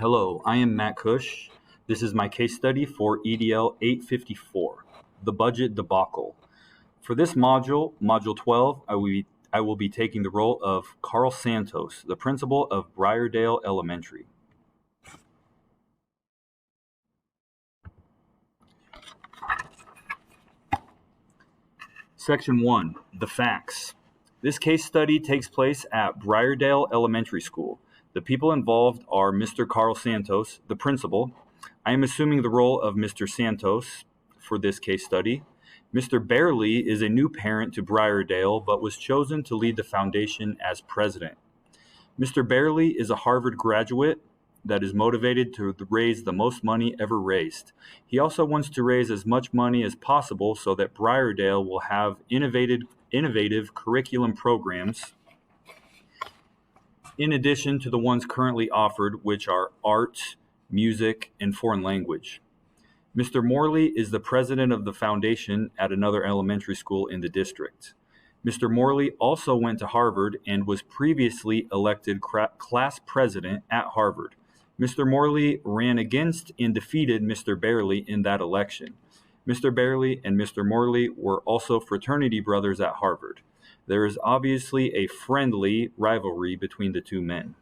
Hello, I am Matt Cush. This is my case study for EDL 854, the budget debacle. For this module, Module 12, I will be taking the role of Carl Santos, the principal of Briardale Elementary. Section 1, the facts. This case study takes place at Briardale Elementary School. The people involved are Mr. Carl Santos, the principal. I am assuming the role of Mr. Santos for this case study. Mr. Barely is a new parent to Briardale, but was chosen to lead the foundation as president. Mr. Barely is a Harvard graduate that is motivated to raise the most money ever raised. He also wants to raise as much money as possible so that Briardale will have innovative curriculum programs in addition to the ones currently offered, which are art, music, and foreign language. Mr. Morley is the president of the foundation at another elementary school in the district. Mr. Morley also went to Harvard and was previously elected class president at Harvard. Mr. Morley ran against and defeated Mr. Barely in that election. Mr. Barely and Mr. Morley were also fraternity brothers at Harvard. There is obviously a friendly rivalry between the two men.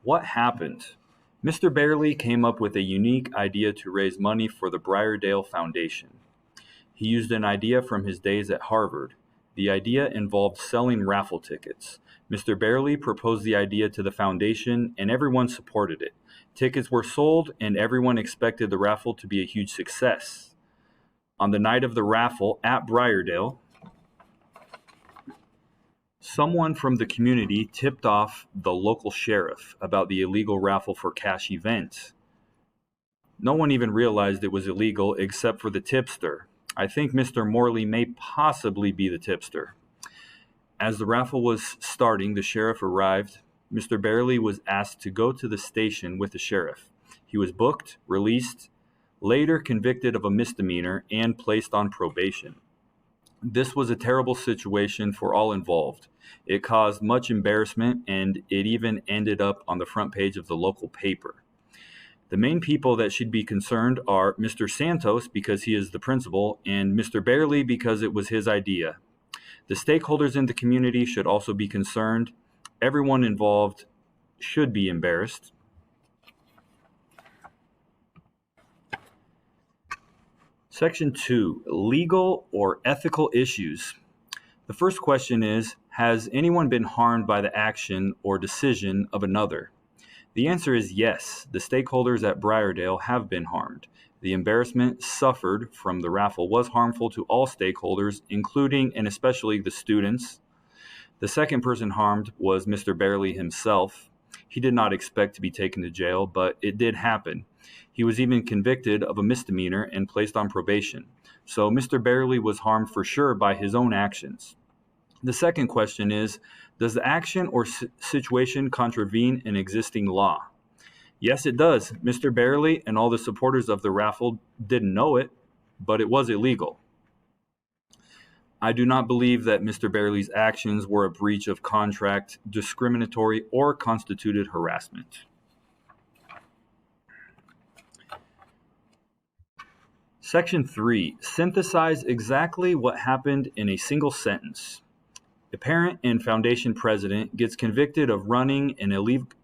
What happened? Mr. Barely came up with a unique idea to raise money for the Briardale Foundation. He used an idea from his days at Harvard. The idea involved selling raffle tickets. Mr. Barely proposed the idea to the foundation, and everyone supported it. Tickets were sold, and everyone expected the raffle to be a huge success. On the night of the raffle at Briardale, someone from the community tipped off the local sheriff about the illegal raffle for cash event. No one even realized it was illegal except for the tipster. I think Mr. Morley may possibly be the tipster. As the raffle was starting, the sheriff arrived. Mr. Barely was asked to go to the station with the sheriff. He was booked, released, later convicted of a misdemeanor, and placed on probation. This was a terrible situation for all involved. It caused much embarrassment, and it even ended up on the front page of the local paper. The main people that should be concerned are Mr. Santos, because he is the principal, and Mr. Barely, because it was his idea. The stakeholders in the community should also be concerned. Everyone involved should be embarrassed. Section 2, legal or ethical issues. The first question is, has anyone been harmed by the action or decision of another? The answer is yes. The stakeholders at Briardale have been harmed. The embarrassment suffered from the raffle was harmful to all stakeholders, including and especially the students. The second person harmed was Mr. Barely himself. He did not expect to be taken to jail, but it did happen. He was even convicted of a misdemeanor and placed on probation. So Mr. Barely was harmed for sure by his own actions. The second question is, does the action or situation contravene an existing law? Yes, it does. Mr. Barely and all the supporters of the raffle didn't know it, but it was illegal. I do not believe that Mr. Barely's actions were a breach of contract, discriminatory, or constituted harassment. Section 3. Synthesize exactly what happened in a single sentence. A parent and foundation president gets convicted of running an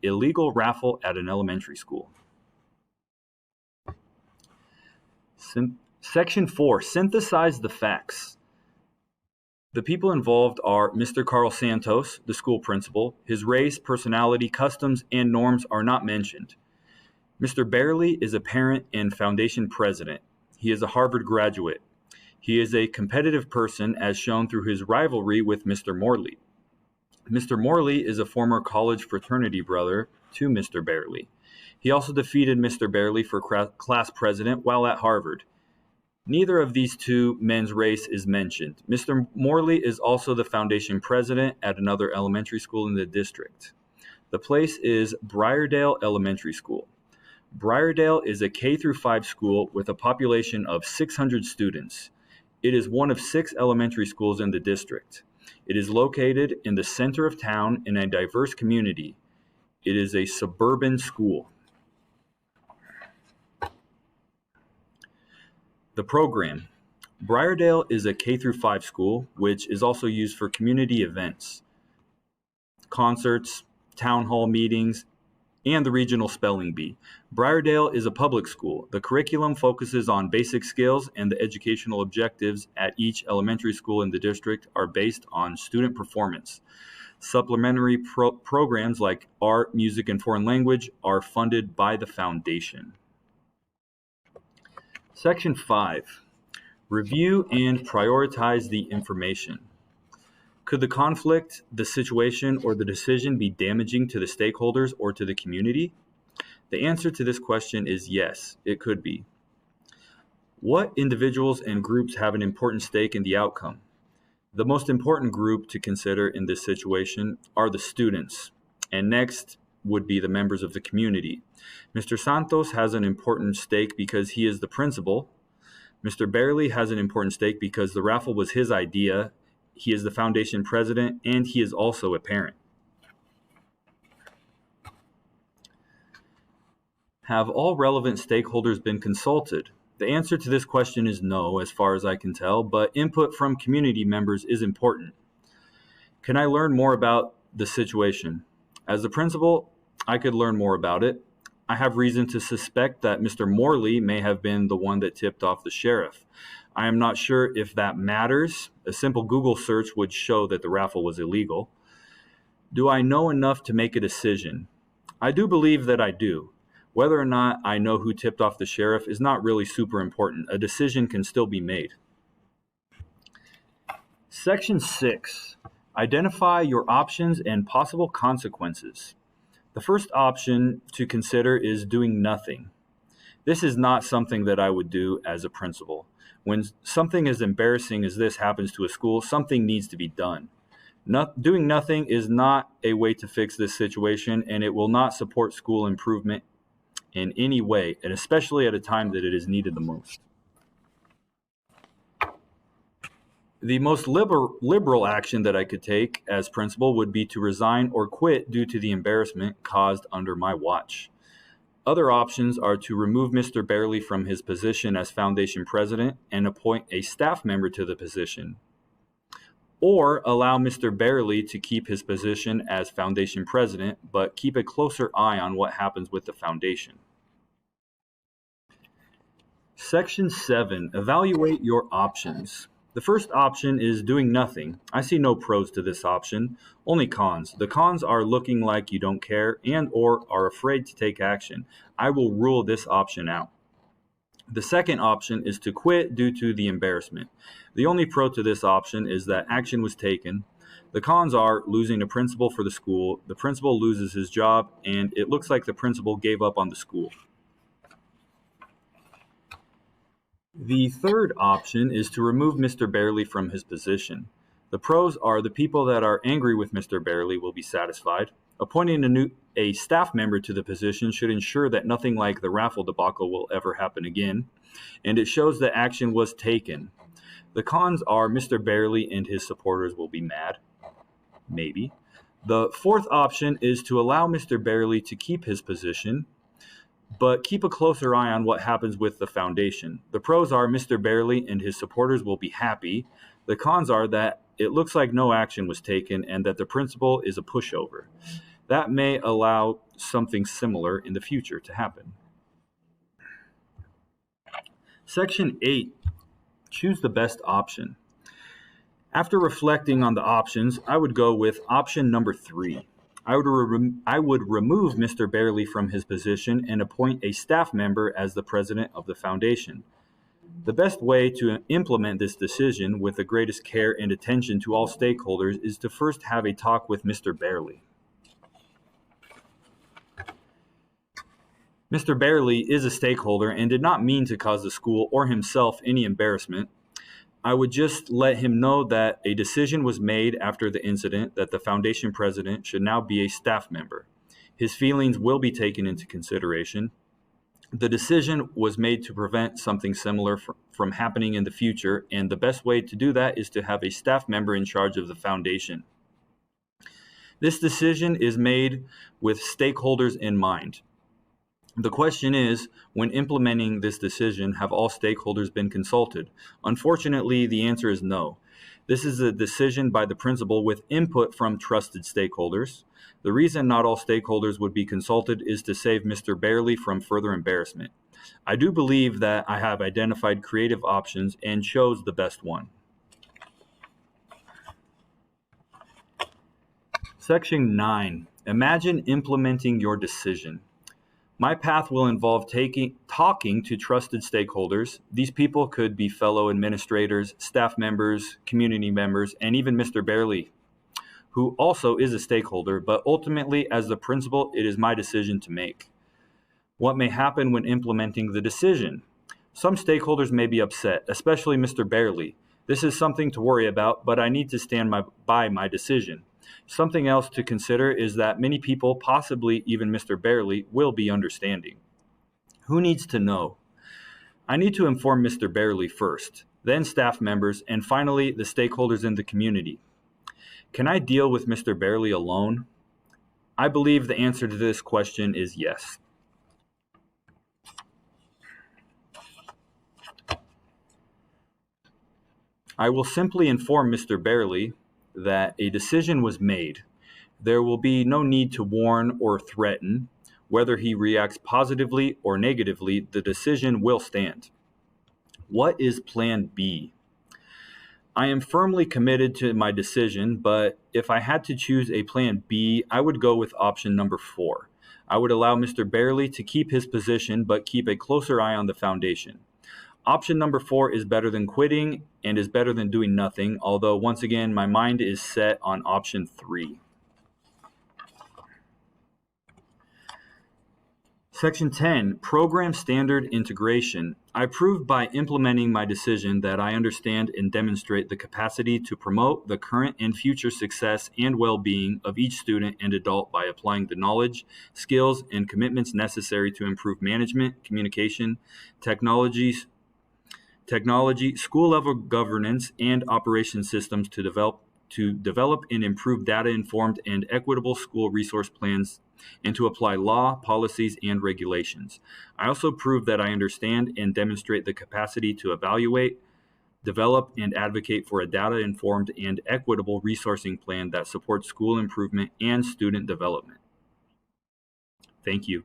illegal raffle at an elementary school. Section 4. Synthesize the facts. The people involved are Mr. Carl Santos, the school principal. His race, personality, customs, and norms are not mentioned. Mr. Barely is a parent and foundation president. He is a Harvard graduate. He is a competitive person as shown through his rivalry with Mr. Morley. Mr. Morley is a former college fraternity brother to Mr. Barely. He also defeated Mr. Barely for class president while at Harvard. Neither of these two men's race is mentioned. Mr. Morley is also the foundation president at another elementary school in the district. The place is Briardale Elementary School. Briardale is a K-5 school with a population of 600 students. It is one of 6 elementary schools in the district. It is located in the center of town in a diverse community. It is a suburban school. The program. Briardale is a K through 5 school, which is also used for community events, concerts, town hall meetings, and the regional spelling bee. Briardale is a public school. The curriculum focuses on basic skills, and the educational objectives at each elementary school in the district are based on student performance. Supplementary programs like art, music, and foreign language are funded by the foundation. Section 5. Review and prioritize the information. Could the conflict, the situation, or the decision be damaging to the stakeholders or to the community? The answer to this question is yes, it could be. What individuals and groups have an important stake in the outcome? The most important group to consider in this situation are the students, and next would be the members of the community. Mr. Santos has an important stake because he is the principal. Mr. Barely has an important stake because the raffle was his idea. He is the foundation president, and he is also a parent. Have all relevant stakeholders been consulted? The answer to this question is no, as far as I can tell, but input from community members is important. Can I learn more about the situation? As the principal, I could learn more about it. I have reason to suspect that Mr. Morley may have been the one that tipped off the sheriff. I am not sure if that matters. A simple Google search would show that the raffle was illegal. Do I know enough to make a decision? I do believe that I do. Whether or not I know who tipped off the sheriff is not really super important. A decision can still be made. Section 6. Identify your options and possible consequences. The first option to consider is doing nothing. This is not something that I would do as a principal. When something as embarrassing as this happens to a school, something needs to be done. Doing nothing is not a way to fix this situation, and it will not support school improvement in any way, and especially at a time that it is needed the most. The most liberal action that I could take as principal would be to resign or quit due to the embarrassment caused under my watch. Other options are to remove Mr. Barely from his position as foundation president and appoint a staff member to the position, or allow Mr. Barely to keep his position as foundation president, but keep a closer eye on what happens with the foundation. Section 7. Evaluate your options. The first option is doing nothing. I see no pros to this option, only cons. The cons are looking like you don't care and or are afraid to take action. I will rule this option out. The second option is to quit due to the embarrassment. The only pro to this option is that action was taken. The cons are losing a principal for the school, the principal loses his job, and it looks like the principal gave up on the school. The third option is to remove Mr. Barely from his position. The pros are the people that are angry with Mr. Barely will be satisfied. Appointing a staff member to the position should ensure that nothing like the raffle debacle will ever happen again, and it shows that action was taken. The cons are Mr. Barely and his supporters will be mad. Maybe. The fourth option is to allow Mr. Barely to keep his position, but keep a closer eye on what happens with the foundation. The pros are Mr. Barely and his supporters will be happy. The cons are that it looks like no action was taken and that the principal is a pushover. That may allow something similar in the future to happen. Section 8. Choose the best option. After reflecting on the options, I would go with option number 3. I would remove Mr. Barely from his position and appoint a staff member as the president of the foundation. The best way to implement this decision with the greatest care and attention to all stakeholders is to first have a talk with Mr. Barely. Mr. Barely is a stakeholder and did not mean to cause the school or himself any embarrassment. I would just let him know that a decision was made after the incident that the foundation president should now be a staff member. His feelings will be taken into consideration. The decision was made to prevent something similar from happening in the future, and the best way to do that is to have a staff member in charge of the foundation. This decision is made with stakeholders in mind. The question is, when implementing this decision, have all stakeholders been consulted? Unfortunately, the answer is no. This is a decision by the principal with input from trusted stakeholders. The reason not all stakeholders would be consulted is to save Mr. Barely from further embarrassment. I do believe that I have identified creative options and chose the best one. Section 9. Imagine implementing your decision. My path will involve talking to trusted stakeholders. These people could be fellow administrators, staff members, community members, and even Mr. Barely, who also is a stakeholder, but ultimately, as the principal, it is my decision to make. What may happen when implementing the decision? Some stakeholders may be upset, especially Mr. Barely. This is something to worry about, but I need to stand by my decision. Something else to consider is that many people, possibly even Mr. Barely, will be understanding. Who needs to know? I need to inform Mr. Barely first, then staff members, and finally the stakeholders in the community. Can I deal with Mr. Barely alone? I believe the answer to this question is yes. I will simply inform Mr. Barely that a decision was made. There will be no need to warn or threaten. Whether he reacts positively or negatively, the decision will stand. What is Plan B? I am firmly committed to my decision, but if I had to choose a Plan B, I would go with option number 4. I would allow Mr. Barely to keep his position, but keep a closer eye on the foundation. Option number 4 is better than quitting and is better than doing nothing, although once again, my mind is set on option 3. Section 10, Program Standard Integration. I prove by implementing my decision that I understand and demonstrate the capacity to promote the current and future success and well-being of each student and adult by applying the knowledge, skills, and commitments necessary to improve management, communication, technology, school-level governance, and operation systems to develop and improve data-informed and equitable school resource plans, and to apply law, policies, and regulations. I also prove that I understand and demonstrate the capacity to evaluate, develop, and advocate for a data-informed and equitable resourcing plan that supports school improvement and student development. Thank you.